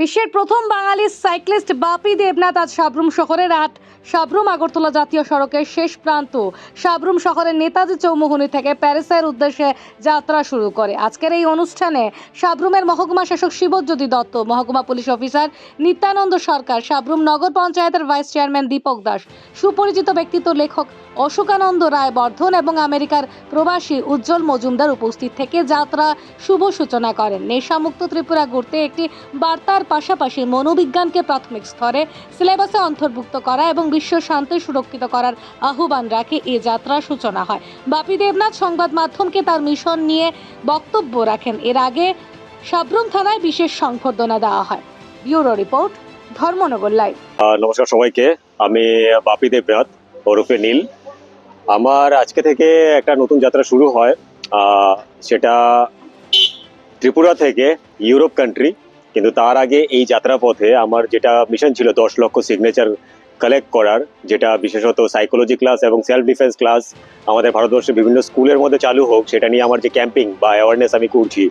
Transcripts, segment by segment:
বিশ্বের প্রথম বাঙালি সাইক্লিস্ট বাপি দেবনাথ আজ সাব্রুম শহরের সাব্রুম আগরতলা জাতীয় সড়কের শেষ প্রান্ত সাব্রুম শহরের নেতাজি চৌমুহনী থেকে প্যারিসের উদ্দেশ্যে যাত্রা শুরু করে। আজকের এই অনুষ্ঠানে সাব্রুমের মহকুমা শাসক শিবজ্যোতি দত্ত, মহকুমা পুলিশ অফিসার নিত্যানন্দ সরকার, সাব্রুম নগর পঞ্চায়েতের ভাইস চেয়ারম্যান দীপক দাস, সুপরিচিত ব্যক্তিত্ব লেখক অশোকানন্দ রায় বর্ধন এবং আমেরিকার প্রবাসী উজ্জ্বল মজুমদার উপস্থিত থেকে যাত্রা শুভ সূচনা করেন। নেশামুক্ত ত্রিপুরা গড়তে একটি বার্তার পাশাপাশি মনোবিজ্ঞানকে প্রাথমিক স্তরে সিলেবাসে অন্তর্ভুক্ত করা এবং বিশ্ব শান্তি সুরক্ষিত করার আহ্বান রাখে এই যাত্রার সূচনা হয়। বাপি দেবনাথ সংবাদ মাধ্যমকে তার মিশন নিয়ে বক্তব্য রাখেন। এর আগে সাব্রুম থানায় বিশেষ সংবর্ধনা দেওয়া হয়। Bureau report, Dharmanagar live. নমস্কার সবাইকে, আমি বাপি দেবনাথ ওরফে নীল। আমার আজকে থেকে একটা নতুন যাত্রা শুরু হয়, সেটা ত্রিপুরা থেকে ইউরোপ কান্ট্রি। কিন্তু তার আগে এই যাত্রা পথে আমার যেটা মিশন ছিল 10 লক্ষ সিগনেচার কালেক্ট করার, যেটা বিশেষত সাইকোলজি ক্লাস এবং সেলফ ডিফেন্স ক্লাস আমাদের ভারতবর্ষের বিভিন্ন স্কুলের মধ্যে চালু হোক, সেটা নিয়ে আমার যে ক্যাম্পিং বা অ্যাওয়ারনেস আমি করছি।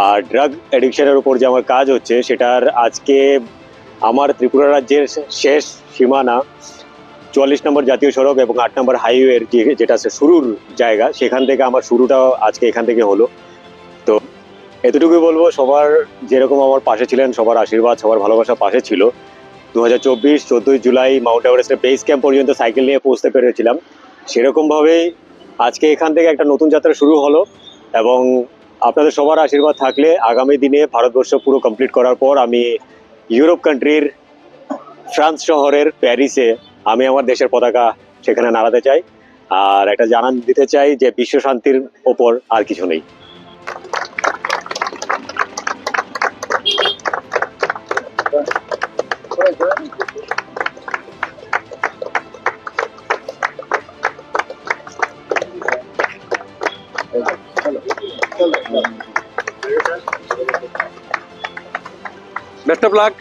আর ড্রাগ অ্যাডিকশনের উপর যে আমার কাজ হচ্ছে, সেটার আজকে আমার ত্রিপুরা রাজ্যের শেষ সীমানা 44 নম্বর জাতীয় সড়ক এবং 8 নম্বর হাইওয়ের যেটা শুরুর জায়গা, সেখান থেকে আমার শুরুটাও আজকে এখান থেকে হলো। তো এতটুকুই বলবো, সবার যেরকম আমার পাশে ছিলেন, সবার আশীর্বাদ, সবার ভালোবাসা পাশে ছিল। 2024 14 জুলাই মাউন্ট এভারেস্টের বেস ক্যাম্প পর্যন্ত সাইকেল নিয়ে পৌঁছতে পেরেছিলাম। সেরকমভাবেই আজকে এখান থেকে একটা নতুন যাত্রা শুরু হলো এবং আপনাদের সবার আশীর্বাদ থাকলে আগামী দিনে ভারতবর্ষ পুরো কমপ্লিট করার পর আমি ইউরোপ কান্ট্রির ফ্রান্স শহরের প্যারিসে আমি আমার দেশের পতাকা সেখানে নাড়াতে চাই। আর একটা জানান দিতে চাই যে বিশ্ব শান্তির ওপর আর কিছু নেই। Best of luck.